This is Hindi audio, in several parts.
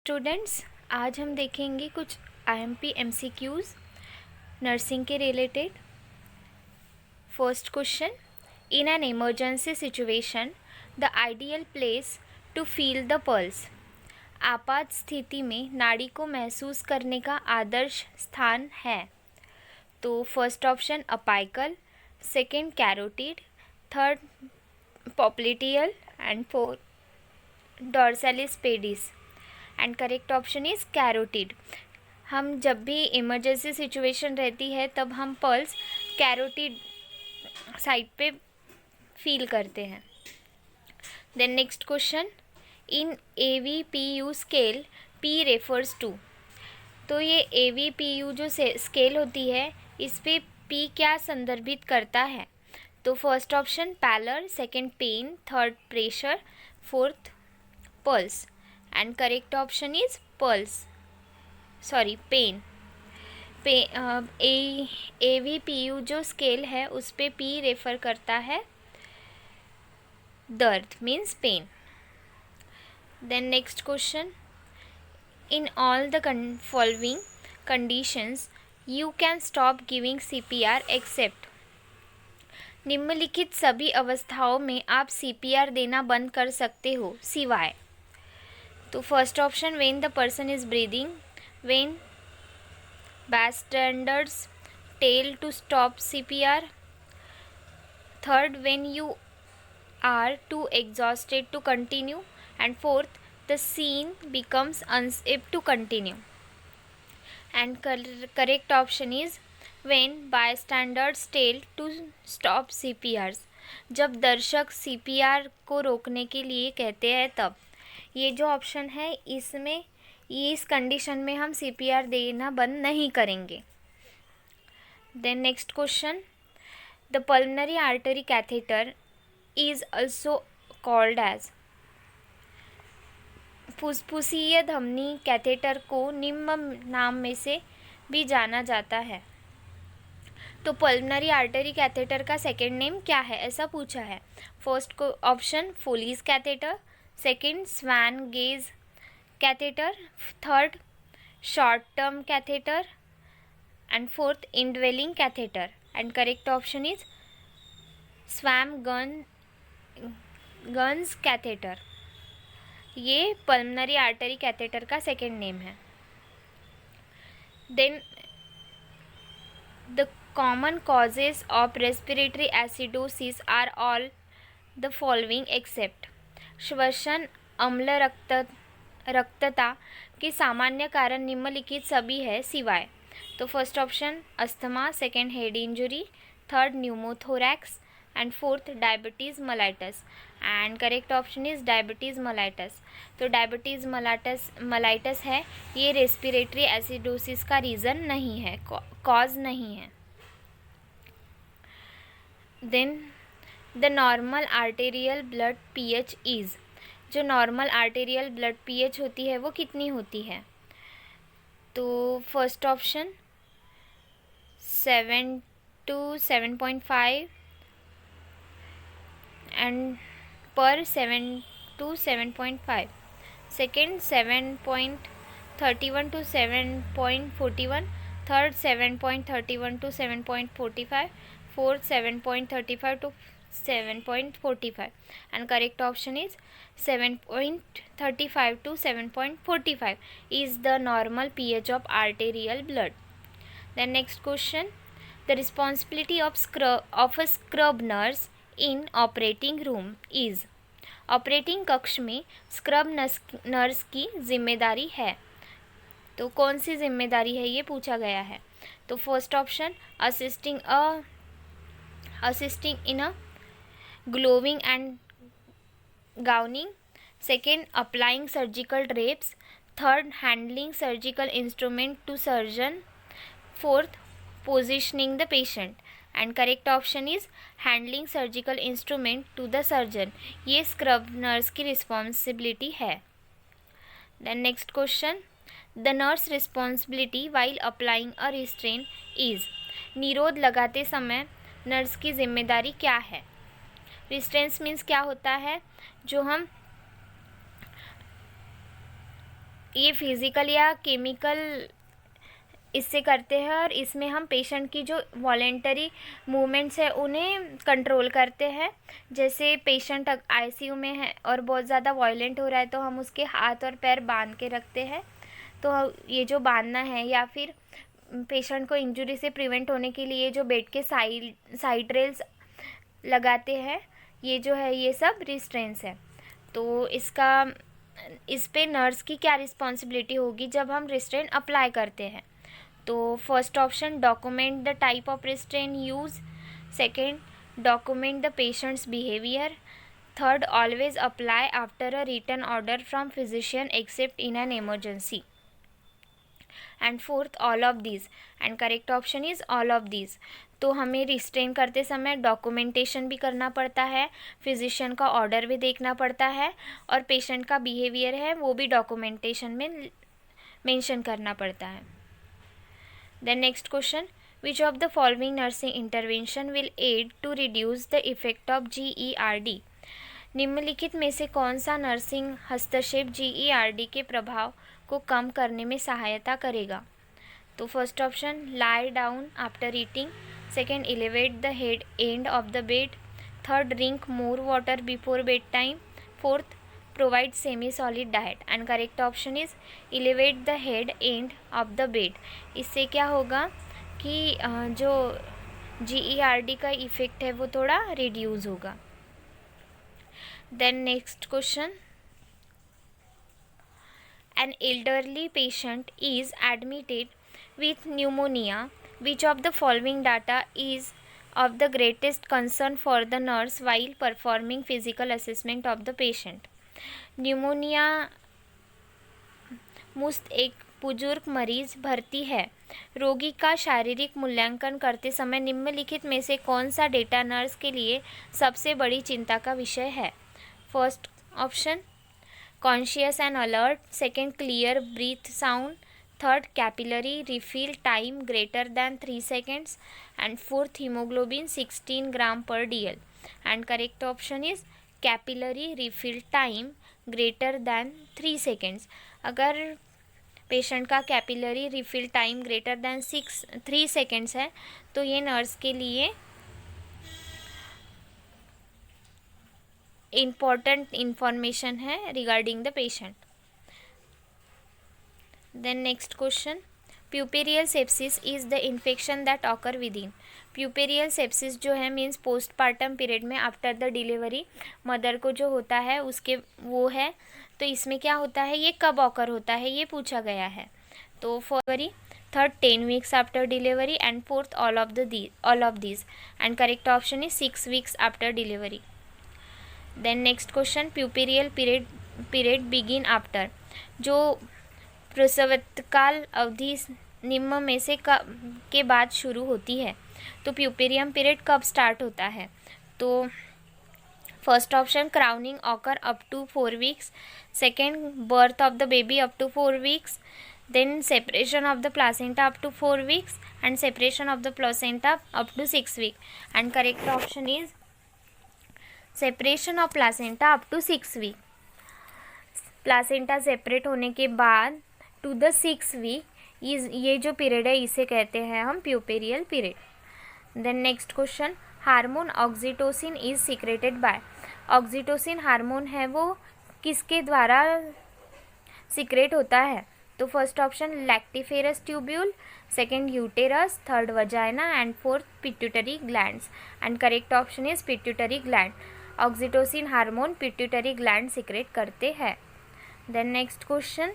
स्टूडेंट्स, आज हम देखेंगे कुछ आईएमपी एमसीक्यूज़ नर्सिंग के related. First question, in an emergency situation the ideal place to feel the pulse. आपात स्थिति में नाड़ी को महसूस करने का आदर्श स्थान है। तो first option apical, second carotid, third popliteal and fourth dorsalis pedis and correct option is carotid. हम जब भी इमरजेंसी सिचुएशन रहती है तब हम पल्स कैरोटिड साइड पे फील करते हैं। Then next question, in AVPU scale P refers to. तो ये AVPU जो स्केल होती है इस पे P क्या संदर्भित करता है? तो first option pallor, second pain, third pressure, fourth pulse and correct option is pain. AVPU जो स्केल है उस पे P रेफर करता है दर्द means pain. Then next question, in all the following conditions you can stop giving CPR except. निम्नलिखित सभी अवस्थाओं में आप CPR देना बंद कर सकते हो सिवाय। तो first option when the person is breathing, when bystanders tell to stop CPR, third when you are too exhausted to continue, and fourth the scene becomes unsafe to continue and correct option is when bystanders tell to stop CPRs। जब दर्शक CPR को रोकने के लिए कहते हैं तब। ये जो ऑप्शन है इसमें इस कंडीशन में हम CPR देना बंद नहीं करेंगे। Then next question, the pulmonary artery catheter is also called as. फुफ्फुसीय धमनी कैथेटर को निम्न नाम में से भी जाना जाता है। तो पल्मनरी आर्टरी कैथेटर का सेकेंड नेम क्या है ऐसा पूछा है। First option Foley's catheter, second Swan Ganz catheter, third short term catheter and fourth indwelling catheter and correct option is Swan Ganz catheter. ये पल्मनरी आर्टरी कैथेटर का सेकेंड नेम है। Then the common causes of respiratory acidosis are all the following except. श्वसन अम्ल रक्तता के सामान्य कारण निम्नलिखित सभी है सिवाय। तो first option asthma, second head injury, third pneumothorax and fourth diabetes mellitus and correct option is diabetes mellitus. तो डायबिटीज़ मेलाइटस है, ये रेस्पिरेटरी एसिडोसिस का रीज़न नहीं है, कॉज नहीं है। Then the normal arterial blood pH is. जो नॉर्मल आर्टेरियल ब्लड pH होती है वो कितनी होती है? तो फर्स्ट ऑप्शन 7 to 7.5 एंड पर 7 to 7.5, second 7.31 to 7.41, third 7.31 to 7.45, fourth 7.35 to 7.45 and correct option is 7.35 to 7.45 is the normal pH of arterial blood. Then next question, the responsibility of a scrub nurse in operating room is। Operating कक्ष में स्क्रब नर्स की जिम्मेदारी है। तो कौन सी जिम्मेदारी है ये पूछा गया है। तो first option assisting in a gloving and gowning, second applying surgical drapes, third handling surgical instrument to surgeon, fourth positioning the patient and correct option is handling surgical instrument to the surgeon। ये स्क्रब नर्स की रिस्पॉन्सिबिलिटी है। Then next question, the nurse responsibility while applying a restraint is। निरोध लगाते समय नर्स की जिम्मेदारी क्या है? रिस्ट्रेंस मीन्स क्या होता है? जो हम ये फिज़िकल या केमिकल इससे करते हैं, और इसमें हम पेशेंट की जो वॉलेंटरी मूवमेंट्स है उन्हें कंट्रोल करते हैं। जैसे पेशेंट आईसीयू में है और बहुत ज़्यादा वायलेंट हो रहा है तो हम उसके हाथ और पैर बांध के रखते हैं। तो ये जो बांधना है, या फिर पेशेंट को इंजरी से प्रिवेंट होने के लिए जो बेड के साइड रेल्स लगाते हैं, ये जो है ये सब रिस्ट्रेंट्स है। तो इस पे नर्स की क्या रिस्पॉन्सिबिलिटी होगी जब हम रिस्ट्रेंट अप्लाई करते हैं? तो first option, document the type of restraint use. Second, document the patient's behaviour. Third, always apply after a written order from physician except in an emergency. And fourth, all of these. And correct option is all of these. तो हमें रिस्ट्रेन करते समय डॉक्यूमेंटेशन भी करना पड़ता है, फिजिशियन का ऑर्डर भी देखना पड़ता है, और पेशेंट का बिहेवियर है वो भी डॉक्यूमेंटेशन में मेंशन करना पड़ता है। Then next question, which of the following nursing intervention will aid to reduce the effect of GERD? निम्नलिखित में से कौन सा नर्सिंग हस्तक्षेप GERD के प्रभाव को कम करने में सहायता करेगा? तो first option, lie down after eating. Second, elevate the head end of the bed. Third, drink more water before bed time. Fourth, provide semi solid diet. And correct option is elevate the head end of the bed. इससे क्या होगा कि जो GERD का इफ़ेक्ट है वो थोड़ा रिड्यूस होगा। Then next question, an elderly patient is admitted with pneumonia, which of the following data is of the greatest concern for the nurse while performing physical assessment of the patient? Pneumonia मुस्त एक बुजुर्ग मरीज भर्ती है। रोगी का शारीरिक मूल्यांकन करते समय निम्नलिखित में से कौन सा डेटा नर्स के लिए सबसे बड़ी चिंता का विषय है? First option, conscious and alert. Second, clear breath sound. Third, capillary refill time greater than 3 seconds। And fourth, haemoglobin 16 gram per DL। And correct option is capillary refill time greater than 3 seconds। अगर पेशेंट का capillary refill time greater than 3 seconds है तो ये नर्स के लिए इम्पॉर्टेंट इंफॉर्मेशन है regarding the patient. Then next question, puerperal sepsis is the infection that occur within. Puerperal sepsis जो है मीन्स पोस्टपार्टम पीरियड में आफ्टर द डिलीवरी मदर को जो होता है उसके वो है। तो इसमें क्या होता है, ये कब ऑकर होता है ये पूछा गया है। तो फरवरी, third 10 weeks after delivery, and fourth all of these. And correct option is 6 weeks after delivery. Then next question, puerperal period begin after. जो प्रसवकाल अवधि निम्न में से के बाद शुरू होती है, तो प्यूपेरियम पीरियड कब स्टार्ट होता है? तो first option, crowning occur up to 4 weeks। Second, birth of the baby up to 4 weeks। Then separation of the placenta up to 4 weeks, and separation of the placenta up to 6 weeks। And correct option is separation of placenta up to 6 weeks। Placenta separate होने के बाद टू द 6 week ये जो पीरियड है इसे कहते हैं हम puerperal period. Then next question, hormone oxytocin is secreted by. Oxytocin hormone है वो किसके द्वारा सीक्रेट होता है? तो first option, lactiferous tubule. Second, uterus. Third, vagina. And fourth, pituitary glands. And correct option is pituitary gland. Oxytocin hormone pituitary gland secrete करते हैं। Then next question,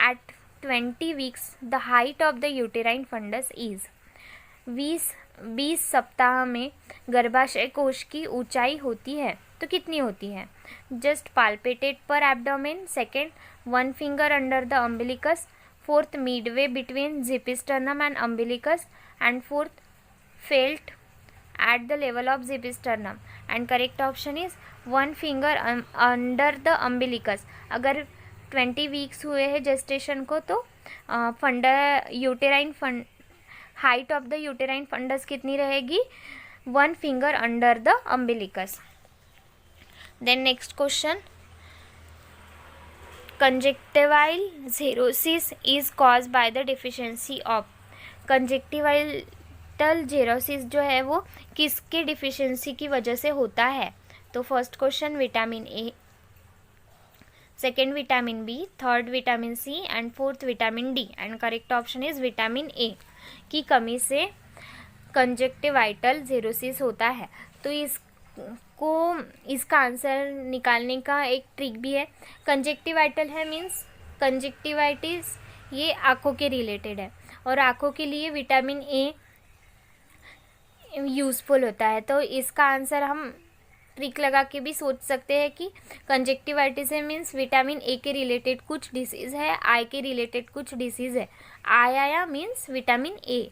at 20 weeks the height of the uterine fundus is। 20 सप्ताह में गर्भाशय कोश की ऊंचाई होती है तो कितनी होती है? Just palpated per abdomen. Second, 1 finger under the umbilicus. Fourth, midway between xiphisternum and umbilicus. And fourth, felt at the level of xiphisternum. And correct option is 1 finger under the umbilicus. अगर 20 weeks हुए हैं जेस्टेशन को तो height of the uterine fundus कितनी रहेगी? 1 finger under the umbilicus. Then next question, conjunctival xerosis is cause by the deficiency of, conjunctival xerosis जो है वो किसके डिफिशियंसी की वजह से होता है? तो first question vitamin A, second vitamin B, third vitamin C and fourth vitamin D, and correct option is vitamin A की कमी से कंजक्टिवाइटल जेरोसिस होता है। तो इसका आंसर निकालने का एक ट्रिक भी है। कंजक्टिवाइटल है मीन्स कंजक्टिवाइटिस, ये आँखों के रिलेटेड है और आँखों के लिए विटामिन ए यूज़फुल होता है। तो इसका आंसर हम ट्रिक लगा के भी सोच सकते हैं कि कंजक्टिवाइटिस है मीन्स विटामिन ए के रिलेटेड कुछ डिसीज़ है, आई के रिलेटेड कुछ डिसीज़ है। आई आया मीन्स विटामिन ए।